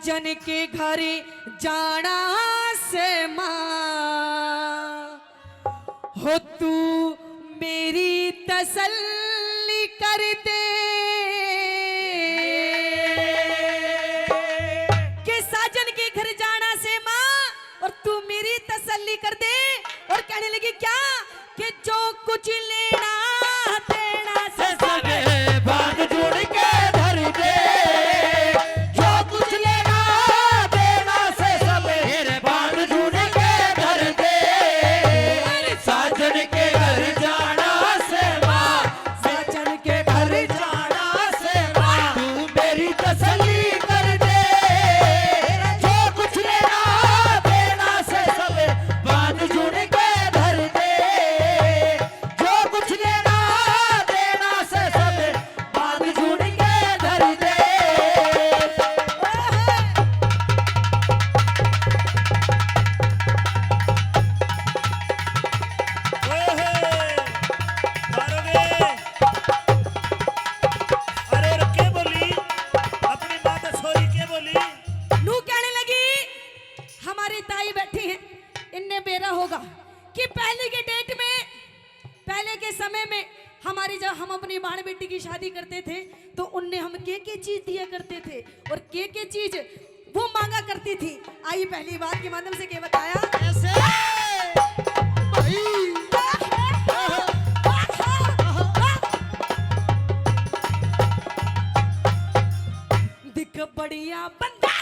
साजन के घर जाना से माँ हो तू मेरी तसल्ली कर दे कि साजन के घर जाना से माँ और तू मेरी तसल्ली कर दे। और कहने लगी क्या कि जो कुछ लेना देना से सब बांध जोड़ के धर दे, जो कुछ लेना देना से सब बांध जोड़ के धर दे। साजन के घर जाना से माँ, साजन के घर जाना से माँ, तू मेरी तसल्ली कर दे। जो कुछ लेना देना से सब बांध जोड़ के धर दे, जो कुछ लेना देना से सब बांध जोड़ के धर दे। नू कहने लगी हमारी ताई बैठी है, इनने बेरा होगा कि पहले के डेट में, पहले के समय में हमारी जब हम अपनी बहन बेटी की शादी करते थे तो उनने हम के चीज दिया करते थे और के चीज वो मांगा करती थी। आई पहली बात के माध्यम से क्या बताया दिख बढ़िया बंदा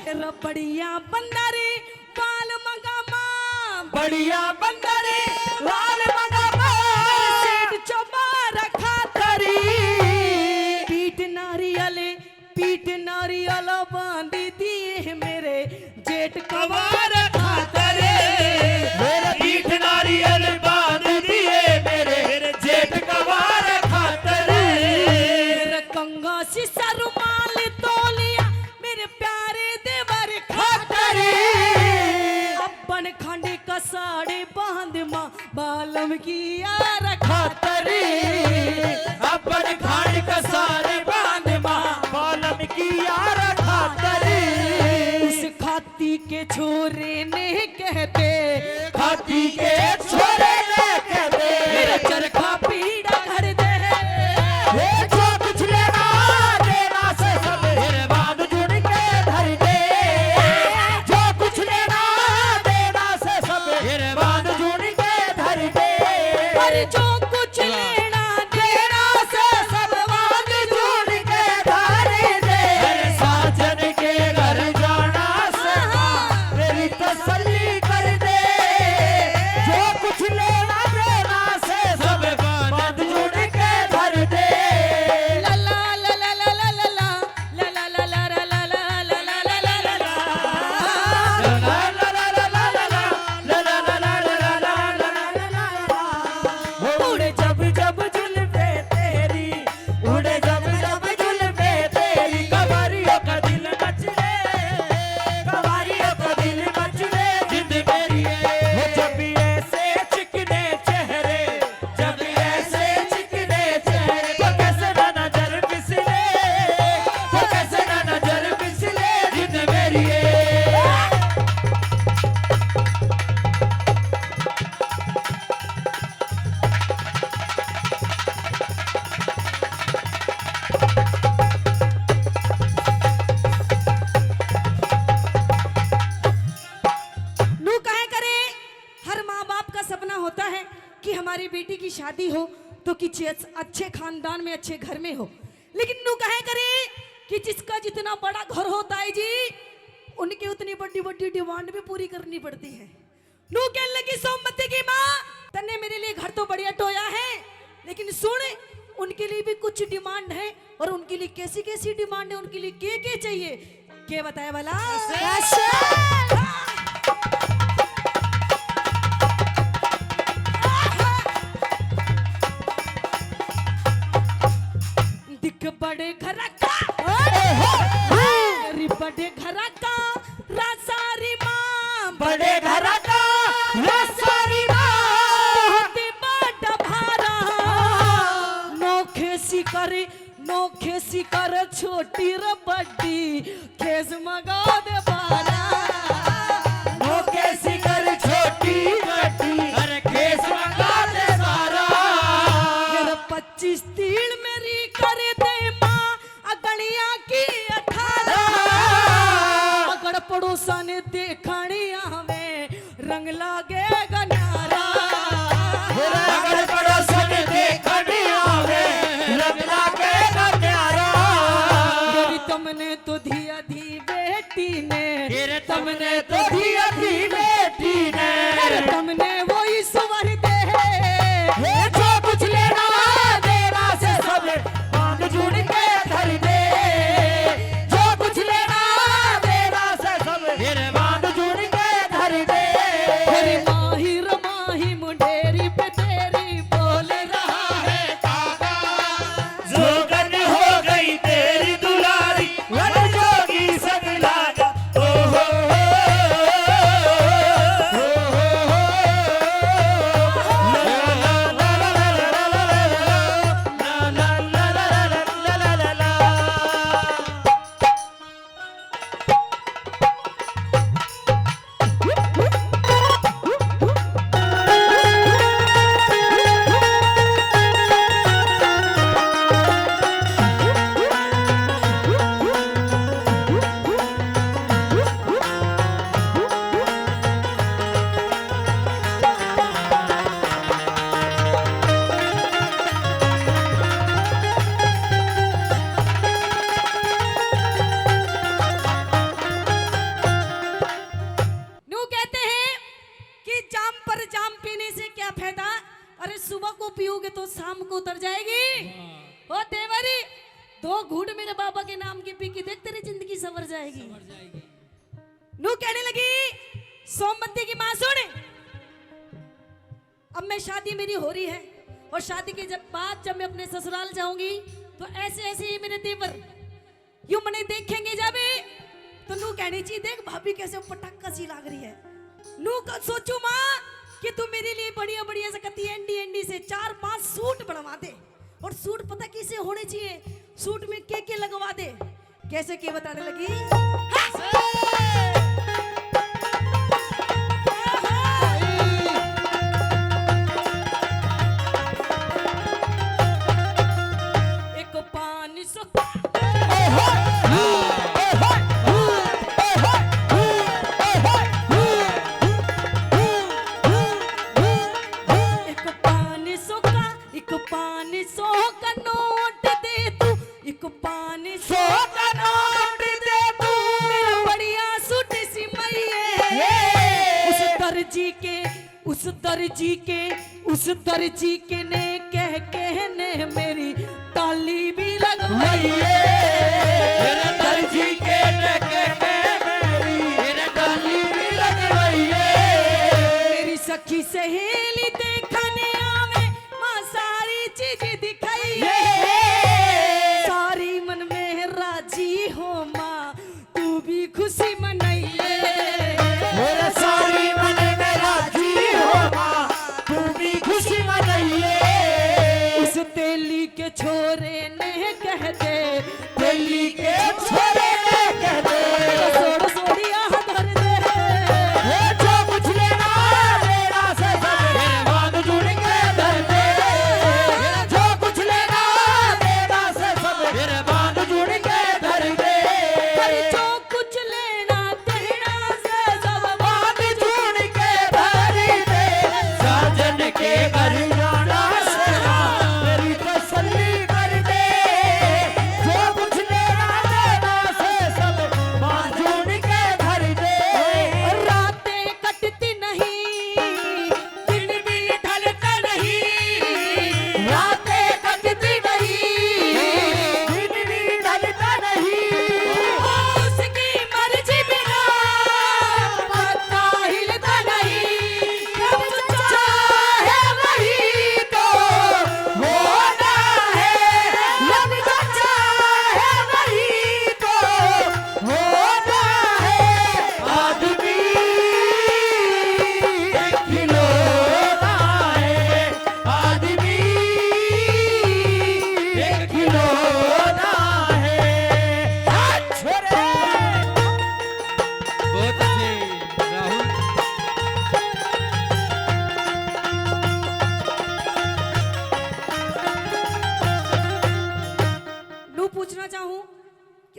रे बढ़िया बंदा रे बाल मंगा मां बढ़िया बंदरे लाल मगा सेठ चोबा रखा तरी पीठ नारियल बांध दिए मेरे जेठ कवार खातरे, मेरे पीठ नारियल बांध दिए मेरे जेठ कवार खातरे। मेरे कंगा शीशा रुमाल तोलिया मेरे प्यारे देवर खातरे अपन खंड का साड़ी बांध मां बालम की यार खातरे अपन खान का सारे बांध माँ बालम की यार खातरे। उस खाती के छोरे ने कहते खाती के छोरे ने कहते मेरा चरखा पीड़ा कर दे ये जो कुछ लेना देना से सब बांध जोड़ के धर दे। जो कुछ लेना देना से सब बांध जोड़ के धर दे। और जो कुछ लेना देना से सब बांध जोड़ के धर दे। साजन के घर जाना से माँ मेरी तसल्ली कर दे। जो कुछ लेना देना से सब बांध जोड़ के धर दे। ला ला ला ला ला ला ला ला ला ला ला ला ला ला ला ला ला ला उड़े जब जब जुल्फे तेरी, उड़े जब जब जुल्फे तेरी, कवारियों का दिल मचले, कवारियों का दिल मचले जिंद मेरी है। वो जब ऐसे चिकने चेहरे, जब ऐसे चिकने चेहरे, तो कैसे ना नजर फिसले, तो कैसे ना नजर फिसले जिंद मेरी है। नू कहे करे हर माँ बाप का सपना होता है कि हमारी बेटी की शादी हो तो किसी अच्छे खानदान में अच्छे घर में हो, लेकिन नू कहे करे कि जिसका जितना बड़ा घर होता है जी उनकी उतनी बड़ी बड़ी डिमांड भी पूरी करनी पड़ती है। नू कहने लगी सोमवती की माँ तन्ने मेरे लिए घर तो बढ़िया टोया है, लेकिन सुन उनके लिए भी कुछ डिमांड है और उनके लिए कैसी कैसी डिमांड है, उनके लिए क्या चाहिए, क्या बताया वाला दिख बड़े घर का बड़े घर का रासारी माँ बड़े घर का रसारी माँ बड़ा भारा नोखे सी करे नोखे शिकर छोटी र बड्डी खेस मगा दे बारा नोके शिकर छोटी बड़ी अरे केस मंगा दे सारा 25 तीड़ मेरी कर दे माँ अगड़िया की 18 अगड़ पड़ोसा ने देखनी आवे रंग लागे गनारा अगर पड़ोसन देखने आवे लगना के ना प्यारा मेरी तुमने तो धिया धी बेटी ने तेरे तुमने तो दिया थी बेटी ने अरे तुमने वो ईश्वर दे ये जो कुछ लेना देना से सब बांध जुड़ के धर दे जो कुछ लेना देना से सब फिर बांध जुड़ के धर दे तेरी माही मुंडेरी पे तेरी बोल रहा है जोगन हो गई तेरी दुलारी वन जोगी संग लागा ओ हो नू कहते हैं कि जाम पर जाम पीने से क्या फायदा अरे सुबह को पियोगे तो शाम को उतर जाएगी ओ देवरी 2 घूंट मेरे बाबा के नाम की पी के देख तेरी जिंदगी संवर जाएगी नू कहने लगी सोमवती की माँ सुन अब मैं शादी मेरी हो रही है और शादी के जब मैं अपने ससुराल जाऊंगी तो ऐसे ऐसे ही मेरे देवर यूं मने देखेंगे जाबे तो नू कहनी चाहिए देख भाभी कैसे पटाखा सी लाग रही है नू का सोचू माँ कि तू मेरे लिए बढ़िया बढ़िया से कती एंडी एंडी से 4-5 सूट बनवा दे और सूट पता कैसे होने चाहिए सूट में के लगवा दे कैसे के बताने लगी एक 500 एक 500 का नोट दे तू एक 500 का नोट दे तू मेरा बढ़िया सूट सिमइए उस दर्जी के ने कहने मेरी ताली भी लगवाई मेरे दर्जी के नके मेरी डाली भी लगवाई मेरी सखी सहेली देखने आवे माँ सारी चीज दिखाई सारी मन में राजी हो माँ तू भी खुशी मनाइए मेरे सारी मन में राजी हो माँ तू भी खुशी मनाइए उस तेली के छोरे ने कह दे दिल्ली के छोरे ने कह दे सोड़ सोड़िया धर दे जो कुछ लेना देना से सब बांध जुड़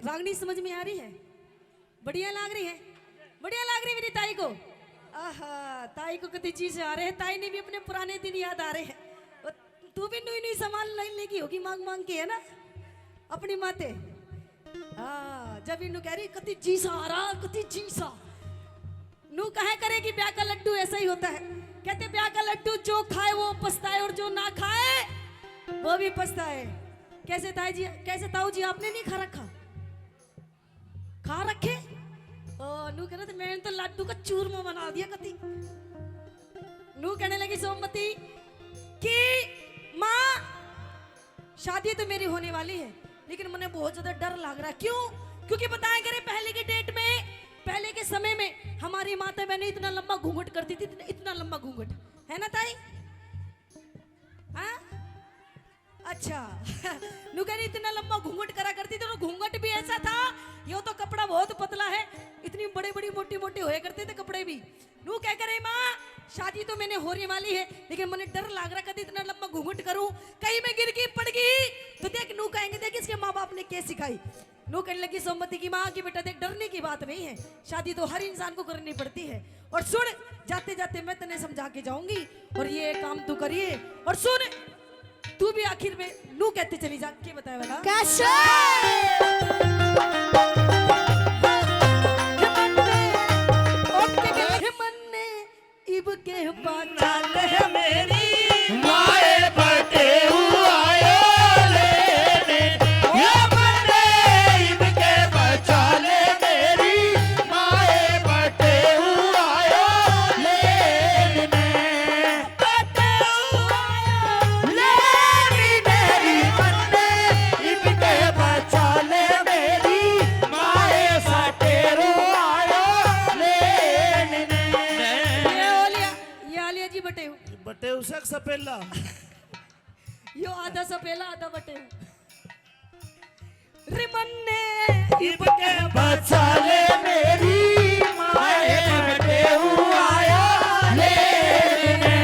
रागनी समझ में आ रही है? बढ़िया लाग रही है, बढ़िया लाग रही है मेरी ताई को। आहा, ताई को कति चीज आ रहे हैं, ताई ने भी अपने पुराने दिन याद आ रहे हैं। और तू भी नई नई सामान लेगी होगी मांग मांग के, है ना, अपनी माते। हाँ, जब इन्हू कह रही कति चीज आ रहा, कति चीज आ, नू कहे करे कि ब्याह का लड्डू ऐसा ही होता है। कहते ब्याह का लड्डू जो खाए वो पछताए और जो ना खाए वो भी पछताए। कैसे ताई जी, कैसे ताऊ जी, आपने नहीं खा रखा? खा रखे? ओ, नू कह रहे थे मैंने तो लड्डू का चूरमा बना दिया कति। नू कहने लगी सोमवती कि माँ शादी तो मेरी होने वाली है, लेकिन मुझे बहुत ज्यादा डर लग रहा है। क्यों? क्योंकि बताया करे पहले के डेट में, पहले के समय में हमारी माता बहनें इतना लंबा घूंघट करती थी, इतना लंबा घूंघट, है ना ताई? हाँ, अच्छा। नू कह रही इतना लंबा घूंघट करा करती थी, तो घूंघट भी ऐसा था, यो तो कपड़ा बहुत पतला है, इतनी बड़ी बड़ी मोटी मोटी होए करते थे कपड़े भी। नू कह करे माँ शादी तो मैंने होने वाली है, लेकिन मुझे डर लग रहा कभी इतना लंबा घूंघट करूं, कहीं मैं गिर गई पड़ गई तो देख। नू कहेंगे देख इसके माँ बाप ने क्या सिखाई। नू कहने लगी सोमवती की माँ की बेटा देख डरने की बात नहीं है, शादी तो हर इंसान को करनी पड़ती है। और सुन, जाते जाते मैं तेने समझा के जाऊंगी और ये काम तू करिए। और सुन, तू भी आखिर में नू कहते चली जा के बताया वाला इब के बाचाल है मेरी माए बटे आयो लेने, ये मने इनके बचा ले मेरी माए बटे आयो लेने, बटे आयो लेनी मेरी मने इनके बचा ले मेरी माए सटे आयो लेने। ये आलिया जी बटे बटे उसक सपेला यो आधा सपेला आधा बटे रिमन्ने इब के बचा ले मेरी माए बटे आया लेने।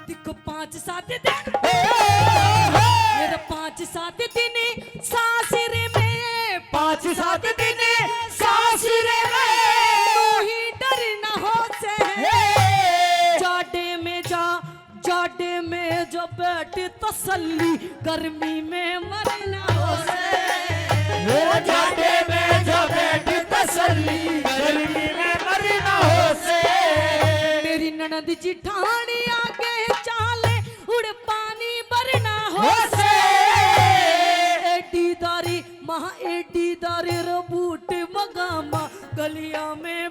दिखो 5-7 दिन मेरा 5-7 दिन सासरे में, 5-7 दिन सासरे में तू ही डर न हो से जाडे में जा, जाडे में जो बैठ तसल्ली, गर्मी में मरना हो से। जाडे में जो बैठ तसल्ली, गर्मी में मरना हो से। मेरी ननद जिठानी आगे चाले उड़ पानी भरना हो हो से। से एडी दारी महा एडी दारी रबूट मगामा गलिया में